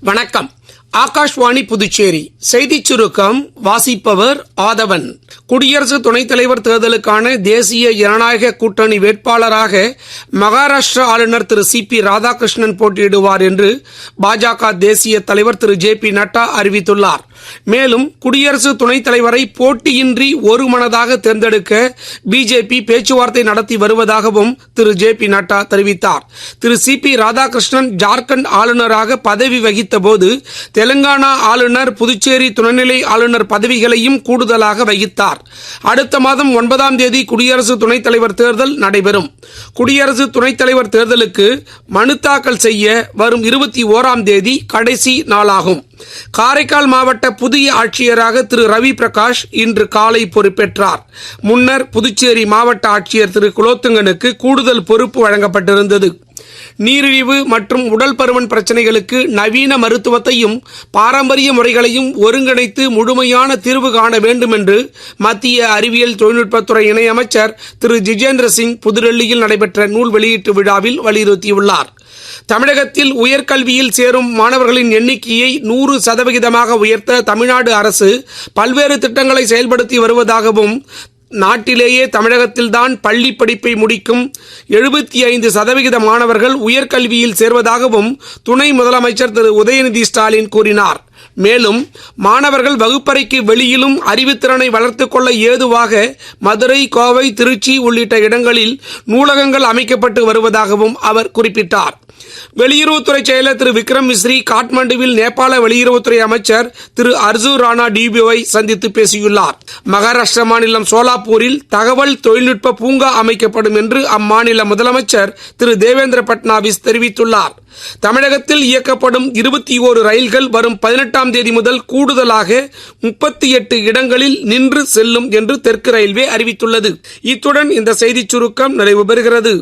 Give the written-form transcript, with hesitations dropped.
வணக்கம். ஆகாஷ்வாணி புதுச்சேரி செய்திச் சுருக்கம் வாசிப்பவர் ஆதவன். குடியரசு துணைத் தலைவர் தேர்தலுக்கான தேசிய ஜனநாயக கூட்டணி வேட்பாளராக மகாராஷ்டிரா ஆளுநர் திரு சி.பி. ராதாகிருஷ்ணன் போட்டியிடுவார் என்று பாஜக தேசிய தலைவர் திரு ஜே.பி. நட்டா அறிவித்துள்ளார். மேலும் குடியரசு துணைத் தலைவரை போட்டியின்றி ஒருமனதாக தேர்ந்தெடுக்க பிஜேபி பேச்சுவார்த்தை நடத்தி வருவதாகவும் திரு ஜே.பி. நட்டா தெரிவித்தார். திரு சி.பி. ராதாகிருஷ்ணன் ஜார்க்கண்ட் ஆளுநராக பதவி வகித்த போது தெலுங்கானா ஆளுநர், புதுச்சேரி துணைநிலை ஆளுநர் பதவிகளையும் கூடுதலாக வகித்தார். அடுத்த மாதம் 9ஆம் தேதி குடியரசு துணைத் தலைவர் தேர்தல் நடைபெறும். குடியரசு துணைத் தலைவர் தேர்தலுக்கு மனு தாக்கல் செய்ய வரும் 21ஆம் தேதி கடைசி நாளாகும். காரைக்கால் மாவட்ட புதிய ஆட்சியராக திரு ரவி பிரகாஷ் இன்று காலை பொறுப்பேற்றார். முன்னர் புதுச்சேரி மாவட்ட ஆட்சியர் திரு குலோத்துங்கனுக்கு கூடுதல் பொறுப்பு வழங்கப்பட்டிருந்தது. நீரிழிவு மற்றும் உடல் பருமன் பிரச்சனைகளுக்கு நவீன மருத்துவத்தையும் பாரம்பரிய முறைகளையும் ஒருங்கிணைத்து முழுமையான தீர்வு காண வேண்டும் என்று மத்திய அறிவியல் தொழில்நுட்பத்துறை இணையமைச்சர் திரு ஜிதேந்திர சிங் புதுடெல்லியில் நடைபெற்ற நூல் வெளியீட்டு விழாவில் வலியுறுத்தியுள்ளார். தமிழகத்தில் உயர்கல்வியில் சேரும் மாணவர்களின் எண்ணிக்கையை 100% உயர்த்த தமிழ்நாடு அரசு பல்வேறு திட்டங்களை செயல்படுத்தி வருவதாகவும், நாட்டிலேயே தமிழகத்தில்தான் பள்ளி படிப்பை முடிக்கும் 75% மாணவர்கள் உயர்கல்வியில் சேர்வதாகவும் துணை முதலமைச்சர் திரு உதயநிதி ஸ்டாலின் கூறினார். மேலும் மாணவர்கள் வகுப்பறைக்கு வெளியிலும் அறிவுத்திறனை வளர்த்துக் கொள்ள ஏதுவாக மதுரை, கோவை, திருச்சி உள்ளிட்ட இடங்களில் நூலகங்கள் அமைக்கப்பட்டு வருவதாகவும் அவர் குறிப்பிட்டார். வெளியுறவுத்துறை செயலர் திரு விக்ரம் மிஸ்ரி காட்மாண்டுவில் நேபாள வெளியுறவுத்துறை அமைச்சர் திரு அர்ஜூன் ராணா டிபியோவை சந்தித்து பேசியுள்ளார். மகாராஷ்டிரா மாநிலம் சோலாப்பூரில் தகவல் தொழில்நுட்ப பூங்கா அமைக்கப்படும் என்று அம்மாநில முதலமைச்சர் திரு தேவேந்திர பட்னாவிஸ் தெரிவித்துள்ளார். தமிழகத்தில் இயக்கப்படும் 21 ரயில்கள் வரும் 18ஆம் தேதி முதல் கூடுதலாக 38 இடங்களில் நின்று செல்லும் என்று தெற்கு ரயில்வே அறிவித்துள்ளது. இத்துடன் இந்த செய்திச் சுருக்கம் நிறைவு பெறுகிறது.